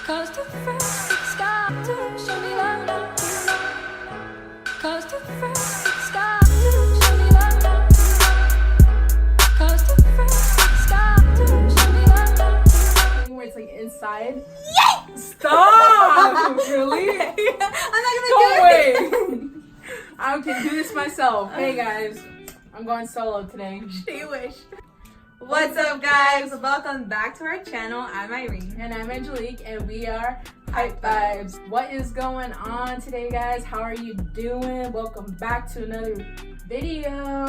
Cause the first it's got to show me love, love. Cause the first it's got to show me love, love. Cause the first it's got to show me love, love. Where it's like inside. Yay! Stop! Really? I'm not No gonna way! do I can do this myself. Hey guys, I'm going solo today. it. She wish. What's up, guys? Welcome back to our channel. I'm Irene. And I'm Angelique, and we are Hype Vibes. What is going on today, guys? How are you doing? Welcome back to another video.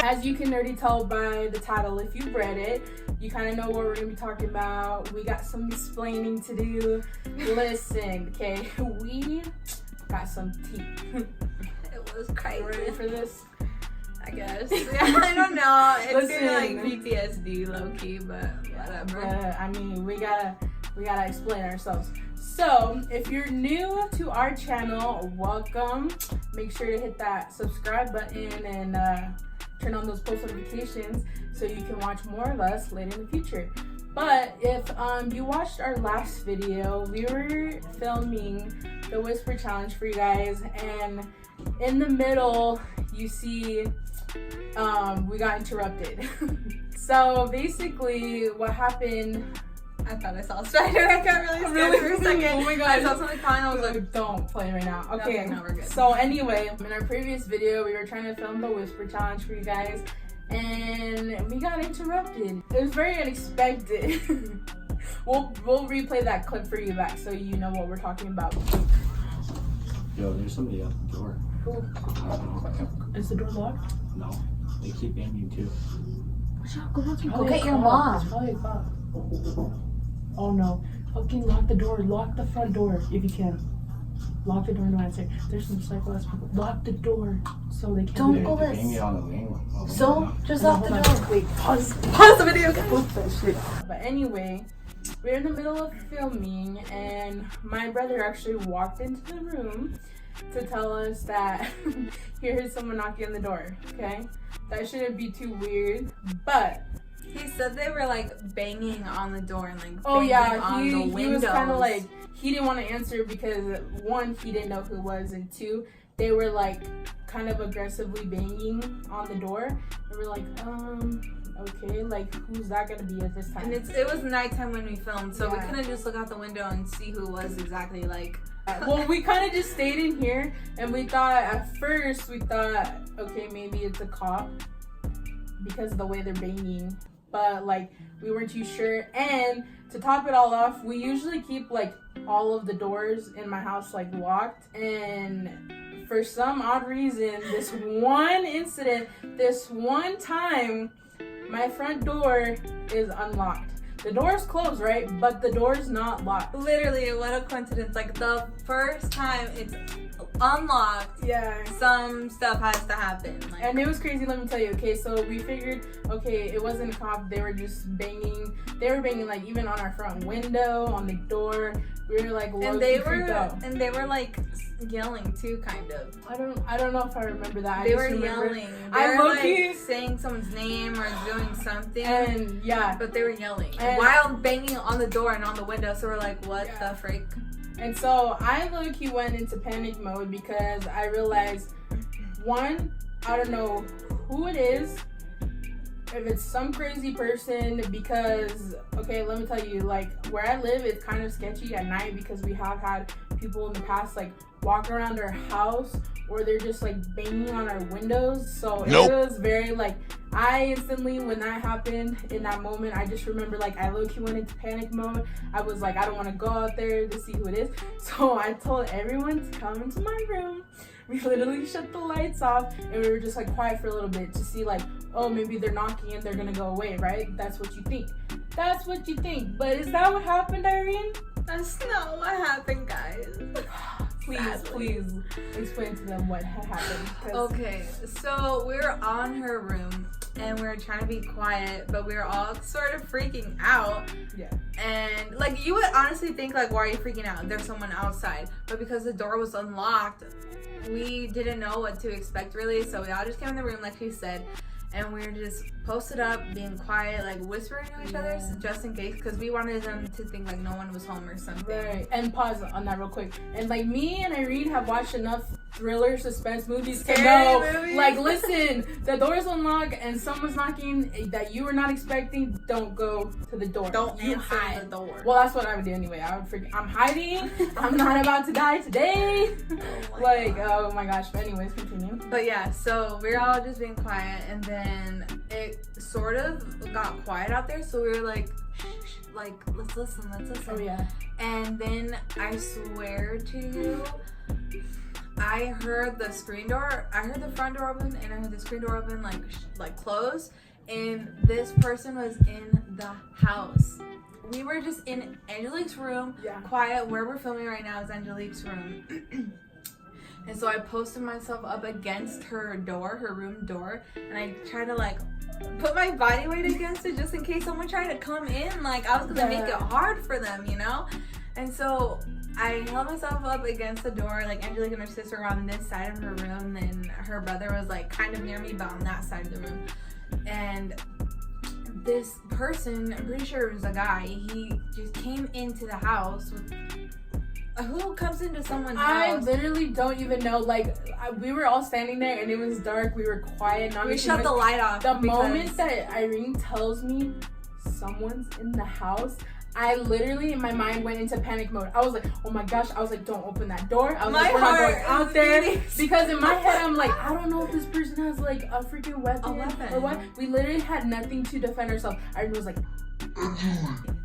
As you can already tell by the title, if you've read it, you kind of know what we're going to be talking about. We got some explaining to do. Listen, okay, we got some tea. It was crazy. Ready for this? I guess. Yeah, I don't know. It's Listen. kind of like PTSD, low key, but whatever. But I mean, we gotta explain ourselves. So if you're new to our channel, welcome. Make sure to hit that subscribe button and turn on those post notifications so you can watch more of us later in the future. But if you watched our last video, we were filming the whisper challenge for you guys, and in the middle you see we got interrupted. So basically what happened, I thought I saw a spider. I got really scared for a second. Oh my god, I saw something flying. I was like, don't play right now. Okay, no, we're good. So anyway, in our previous video we were trying to film the whisper challenge for you guys, and we got interrupted. It was very unexpected. we'll replay that clip for you back so you know what we're talking about. Yo, there's somebody at the door. Is the door locked? No, they keep aiming too. Go get your mom. It's probably a cop. Oh no. Fucking lock the door. Lock the front door if you can. Lock the door, no answer. There's some psycho-ass people. Lock the door so they can Don't hear go it. They're banging on the wing. So, just Hold lock on, the hold door. on. Wait, pause. Pause the video, guys. Put that shit. But anyway, we're in the middle of filming, and my brother actually walked into the room to tell us that he heard someone knocking on the door. Okay, that shouldn't be too weird, but He said they were like banging on the door and like oh banging yeah, on the he windows. was kind of like, he didn't want to answer because one, he didn't know who it was, and two, they were like kind of aggressively banging on the door, and we're like, okay, like who's that gonna be at this time? And it was nighttime when we filmed, so we Yeah. couldn't just look out the window and see who it was exactly. Like, Well, we kind of just stayed in here, and we thought at first, okay, maybe it's a cop because of the way they're banging, but like we weren't too sure. And to top it all off, we usually keep like all of the doors in my house like locked, and for some odd reason, this one time, my front door is unlocked. The door's closed, right? But the door's not locked. literally, what a coincidence. Like, the first time it's unlocked, Yeah. some stuff has to happen. Like, And it was crazy, let me tell you. Okay, so we figured, okay, it wasn't a cop. They were just banging. They were banging like even on our front window, on the door. We were like, and they were like yelling too, kind of. I don't know if I remember that. They I were just remember, yelling. I They were low-key- like saying someone's name or doing something. And yeah, But they were yelling And- while banging on the door and on the window. So we're like, what Yeah. the freak? and so I low-key went into panic mode because I realized, one, I don't know who it is. If it's some crazy person, because, okay, let me tell you, like, where I live, it's kind of sketchy at night because we have had people in the past, like, walk around our house, or they're just, like, banging on our windows. So It was very, like, I instantly, when that happened, in that moment, I just remember, like, I low-key went into panic mode. I was like, I don't want to go out there to see who it is. So I told everyone to come into my room. We literally shut the lights off, and we were just like quiet for a little bit to see, like, oh, maybe they're knocking and they're gonna go away, right? That's what you think. That's what you think. But is that what happened, Irene? That's not what happened, guys. Please, Sadly. please explain to them what had happened. 'Cause- Okay, so we were on her room and we were trying to be quiet, but we were all sort of freaking out. Yeah. And like, you would honestly think like, why are you freaking out? There's someone outside. But because the door was unlocked, we didn't know what to expect really. So we all just came in the room, like she said, and we were just posted up, being quiet, like whispering to each other just in case, because we wanted them to think like no one was home or something. Right. And pause on that real quick. And like me and Irene have watched enough thriller suspense movies to know, like, listen, the door's unlocked and someone's knocking that you were not expecting. Don't go to the door. Don't you answer hide. the door. Well, that's what I would do anyway. I would freaking. I'm hiding. I'm not about to die today. Oh my gosh. But anyways, continue. But yeah, so we were all just being quiet, and then it sort of got quiet out there. So we were like, shh, like let's listen. Oh yeah. And then I swear to you, I heard the screen door. I heard the front door open, and I heard the screen door open, like close. And this person was in the house. We were just in Angelique's room, quiet. Where we're filming right now is Angelique's room. And so I posted myself up against her door, her room door, and I tried to like put my body weight against it just in case someone tried to come in. Like I was gonna make it hard for them, you know? And so I held myself up against the door, like Angelique and her sister were on this side of her room, and her brother was like kind of near me, but on that side of the room. And this person, I'm pretty sure it was a guy, he just came into the house with, who comes into someone's house? I literally don't even know. Like, we were all standing there and it was dark. We were quiet. We shut the light off. The moment that Irene tells me someone's in the house, I literally, in my mind, went into panic mode. I was like, oh my gosh. I was like, don't open that door. I was like, we're not going out there. Because in my head, I'm like, I don't know if this person has like a freaking weapon or what. We literally had nothing to defend ourselves. Irene was like,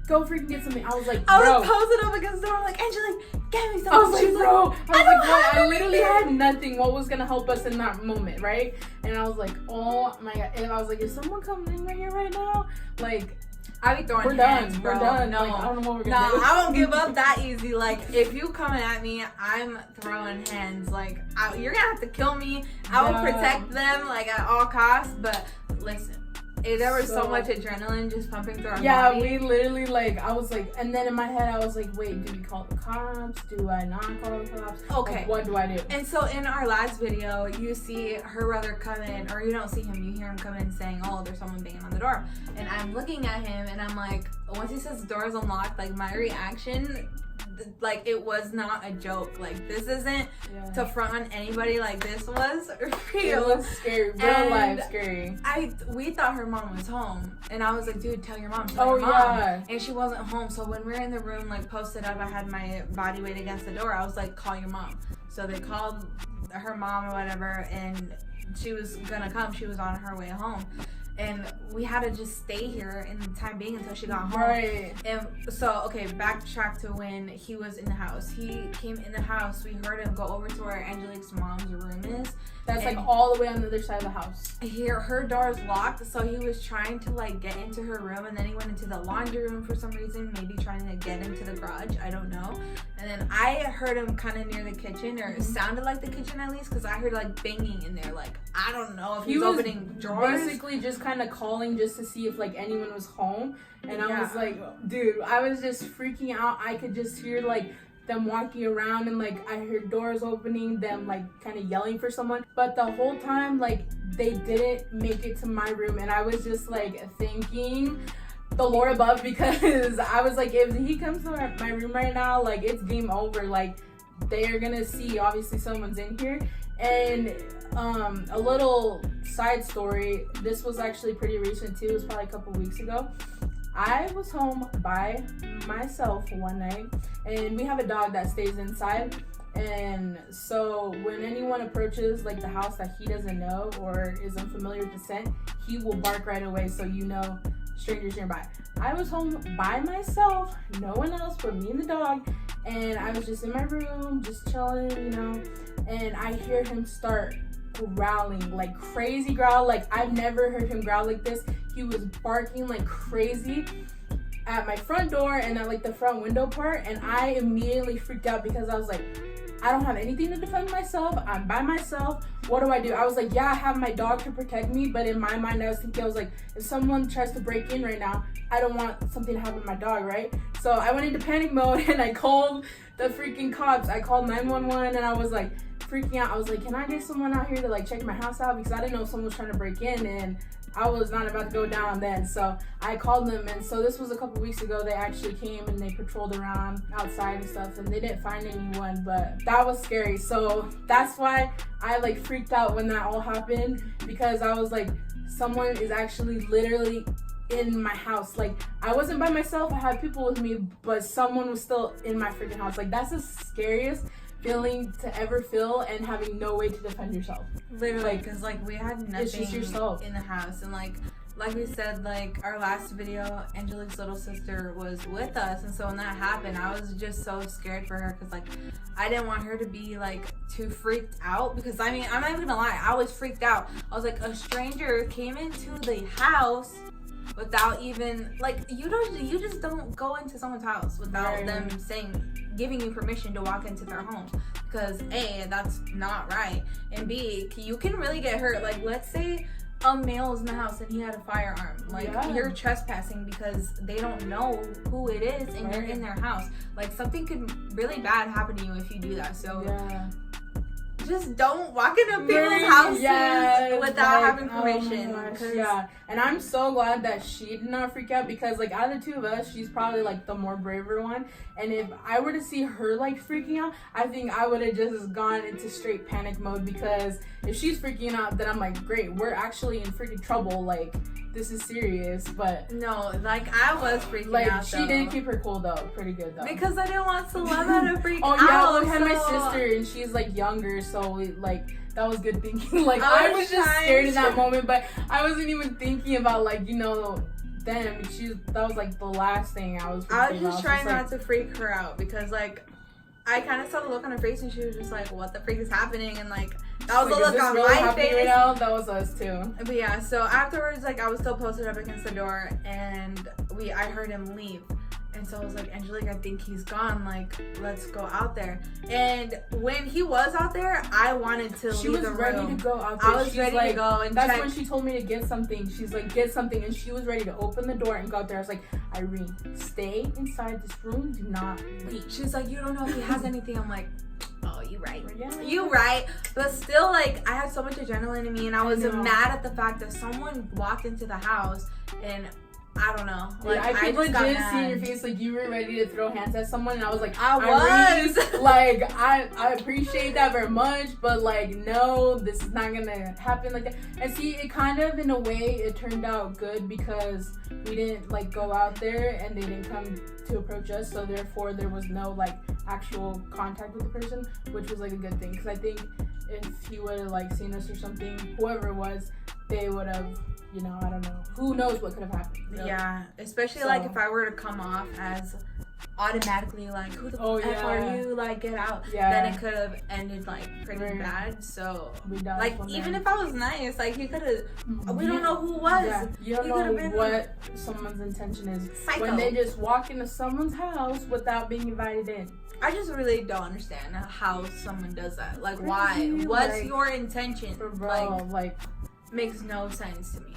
go freaking get something. I was like, bro. I was posted up against the door. I'm like, Angelique, get me something. I was like, bro. I was like, what? I literally had nothing. What was gonna help us in that moment, right? And I was like, oh my god. And I was like, is someone coming in right here right now? Like, I be throwing we're hands, done. bro. We're done. No, like, I don't know what we're gonna do. I won't give up that easy. Like, if you coming at me, I'm throwing hands. Like, you're gonna have to kill me. I will protect them, like, at all costs. But listen, there was so much adrenaline just pumping through our body. Yeah, we literally, like, I was like, and then in my head, I was like, wait, do we call the cops? Do I not call the cops? Okay. Like, what do I do? And so in our last video, you see her brother come in, or you don't see him, you hear him come in saying, oh, there's someone banging on the door. And I'm looking at him, and I'm like, once he says the door is unlocked, like, my reaction, like, it was not a joke. Like, this isn't to front on anybody. Like, this was real. It was scary. Real life scary. We thought her mom was home, and I was like, dude, tell your mom, tell your mom. And she wasn't home. So when we were in the room, like, posted up, I had my body weight against the door. I was like, call your mom. So they called her mom or whatever, and she was gonna come. She was on her way home. And we had to just stay here in the time being until she got home. Right. And so, okay, backtrack to when he was in the house. He came in the house. We heard him go over to where Angelique's mom's room is. That's like all the way on the other side of the house. Her door is locked, so he was trying to like get into her room, and then he went into the laundry room for some reason, maybe trying to get into the garage. I don't know. And then I heard him kind of near the kitchen, or it sounded like the kitchen at least, because I heard like banging in there. Like, I don't know if he was opening drawers. Basically just kind of calling just to see if like anyone was home. And I was like, dude, I was just freaking out. I could just hear like them walking around, and like I heard doors opening, them like kind of yelling for someone. But the whole time, like, they didn't make it to my room, and I was just like thanking the Lord above, because I was like, if he comes to my room right now, like, it's game over. Like, they are gonna see obviously someone's in here. And a little side story, this was actually pretty recent too. It was probably a couple weeks ago. I was home by myself one night, and we have a dog that stays inside. And so when anyone approaches like the house that he doesn't know or is unfamiliar with the scent, he will bark right away, so you know strangers nearby. I was home by myself, no one else but me and the dog, and I was just in my room, just chilling, you know, and I hear him start growling, like crazy growl. Like, I've never heard him growl like this. He was barking like crazy at my front door and at like the front window part, and I immediately freaked out because I was like, I don't have anything to defend myself. I'm by myself. What do I do? I was like, yeah, I have my dog to protect me, but in my mind, I was thinking, I was like, if someone tries to break in right now, I don't want something to happen to my dog, right? So I went into panic mode, and I called the freaking cops. I called 911, and I was like freaking out. I was like, can I get someone out here to like check my house out? Because I didn't know if someone was trying to break in, and I was not about to go down then. So I called them, and so this was a couple weeks ago. They actually came and they patrolled around outside and stuff, and they didn't find anyone, but that was scary. So that's why I like freaked out when that all happened, because I was like, someone is actually literally in my house. Like, I wasn't by myself, I had people with me, but someone was still in my freaking house. Like, that's the scariest feeling to ever feel, and having no way to defend yourself. Literally, because like we had nothing It's just yourself in the house, and like we said, like our last video, Angelique's little sister was with us, and so when that happened, I was just so scared for her, because like I didn't want her to be like too freaked out, because I mean, I'm not even gonna lie, I was freaked out. I was like, a stranger came into the house without even like, you just don't go into someone's house without them giving you permission to walk into their home, because A, that's not right, and B, you can really get hurt. Like, let's say a male is in the house and he had a firearm, like you're trespassing because they don't know who it is, and you're in their house. Like, something could really bad happen to you if you do that. So just don't walk into people's houses without having permission. And I'm so glad that she did not freak out, because like out of the two of us, she's probably like the more braver one. And if I were to see her like freaking out, I think I would have just gone into straight panic mode, because if she's freaking out, then I'm like, great, we're actually in freaking trouble. Like, this is serious. But no, like I was freaking like, out. She did keep her cool though, pretty good though. Because I didn't want Selena to freak out. Oh yeah, look at my sister, and she's like younger, so like that was good thinking. Like, I was just scared in that moment, but I wasn't even thinking about like, you know, them. That was like the last thing I was just trying not to freak her out, because like I kind of saw the look on her face, and she was just like, what the freak is happening? And like, that was the look on my face. Right now? That was us too. But yeah, so afterwards, like, I was still posted up against the door, and I heard him leave. And so I was like, Angelique, I think he's gone. Like, let's go out there. And when he was out there, I wanted to leave the room. She was ready to go out there. I was ready to go and that's when she told me to get something. She's like, get something. And she was ready to open the door and go out there. I was like, Irene, stay inside this room. Do not leave. She's like, you don't know if he has anything. I'm like, oh, you right. You right. But still, like, I had so much adrenaline in me, and I was mad at the fact that someone walked into the house, and I don't know. Like, I could legit see in your face like you were ready to throw hands at someone, and I was like, I was like, I appreciate that very much, but like, no, this is not gonna happen like that. And see, it kind of, in a way, it turned out good, because we didn't like go out there and they didn't come to approach us, so therefore there was no like actual contact with the person, which was like a good thing, because I think if he would have like seen us or something, whoever it was, they would have, you know, I don't know. Who knows what could have happened? You know? Yeah, especially like if I were to come off as automatically like, who the F are you? Like, get out. Then it could have ended like pretty bad. So like, even if I was nice, like, he could have. We don't know who was. Yeah. You don't know what someone's intention is when they just walk into someone's house without being invited in. I just really don't understand how someone does that. Like, why? What's like, your intention? Like makes no sense to me.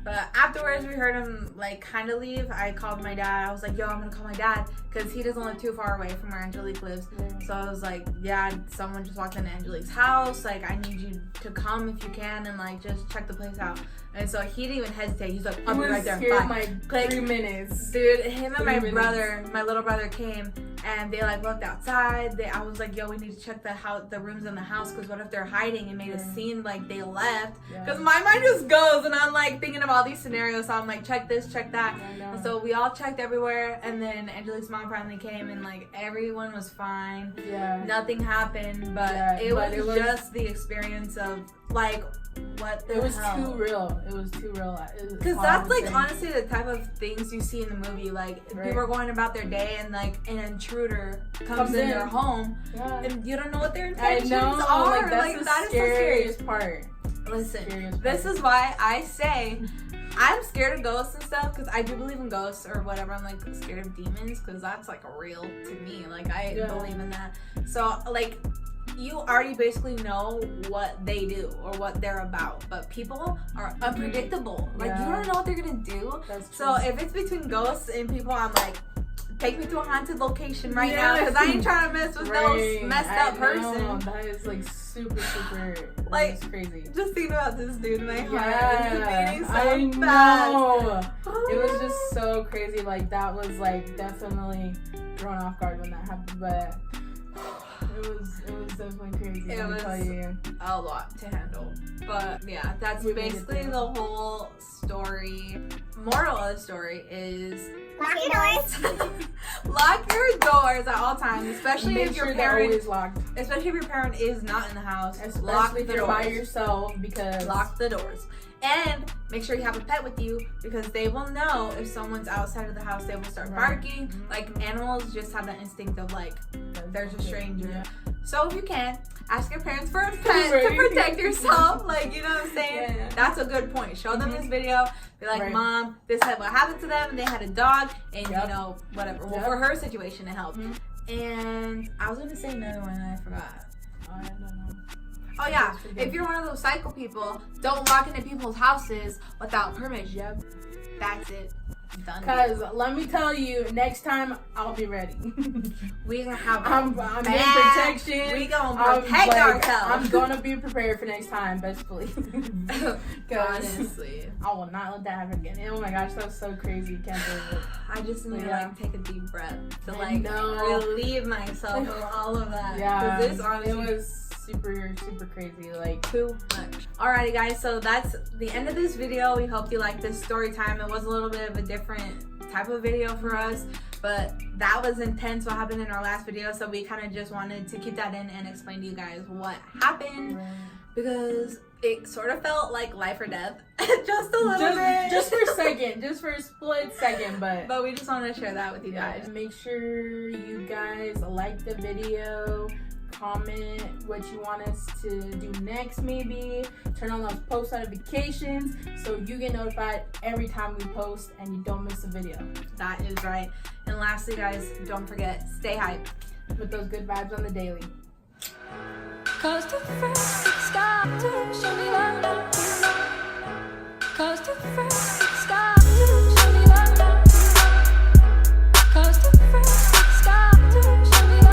But afterwards, we heard him like kind of leave. I called my dad. I was like, yo, I'm gonna call my dad, because he doesn't live too far away from where Angelique lives. So I was like, yeah, someone just walked into Angelique's house. Like, I need you to come if you can, and like just check the place out. And so he didn't even hesitate. He's like, I'll be right there. Like 3 minutes. Dude, him and my little brother came, and they like looked outside. I was like, yo, we need to check the rooms in the house, because what if they're hiding and made it seem like they left? Because my mind just goes, and I'm like thinking of all these scenarios. So I'm like, check this, check that. And so we all checked everywhere, and then Angelique's mom finally came, and like everyone was fine. Nothing happened, but it was just the experience of like, what the hell? It was too real. It was too real. Because that's like honestly the type of things you see in the movie. Like, people are going about their day, and like an intruder comes in their home, and you don't know what their intentions are. Like, that's the scariest part. Listen, this is why I say I'm scared of ghosts and stuff, because I do believe in ghosts or whatever. I'm like scared of demons, because that's like real to me. Like, I believe in that. So like, you already basically know what they do or what they're about, but people are unpredictable. Like, you don't know what they're gonna do. So if it's between ghosts and people, I'm like, take me to a haunted location right now because I ain't trying to mess with no messed up person. That is like super Like, it's crazy. Just thinking about this dude in my heart. Yeah, It's beating so I fast. know. It was just so crazy. Like that was like definitely thrown off guard when that happened, but it was definitely crazy. It let me was tell you. a lot to handle. But yeah, that's We made it basically through. the whole story. Moral of the story is Lock your doors. lock your doors at all times, especially Make if your sure they're parent, always locked, especially if your parent is not in the house. especially Lock if the you're by doors. yourself because Lock the doors. And make sure you have a pet with you because they will know if someone's outside of the house. They will start Right. barking. Like animals just have that instinct of like there's a stranger. Yeah. So if you can, ask your parents for a pet to Right. protect yourself. Like, you know what I'm saying? Yeah. That's a good point. Show them this video. Be like, Right. Mom, this is what happened to them. And they had a dog. And, Yep. you know, whatever. Well, Yep. for her situation, it helped. Mhm. And I was going to say another one and I forgot. I don't know. Oh, yeah. Just forget. If you're one of those psycho people, don't walk into people's houses without permission. Yep. That's it. Done. Cause let me tell you, next time I'll be ready. We gonna have I'm bad- in protection. We gonna I'm, protect like, ourselves. I'm gonna be prepared for next time, best believe. Honestly. I will not let that happen again. Oh my gosh, that was so crazy. Can't believe it. I just need to Yeah. like take a deep breath to I like know. relieve myself of all of that. Yeah, 'Cause this honestly it was super crazy. Like, too much. Alrighty guys, so that's the end of this video. We hope you liked this story time. It was a little bit of a different type of video for us, but that was intense what happened in our last video, so we kind of just wanted to keep that in and explain to you guys what happened because it sort of felt like life or death just a little bit. just for a second, just for a split second, but we just wanted to share that with you guys, guys. make sure you guys like the video, comment what you want us to do next, maybe turn on those post notifications so you get notified every time we post and you don't miss a video. That is right. And lastly guys, don't forget, stay hype With those good vibes on the daily. Cause the first it's got to show me love.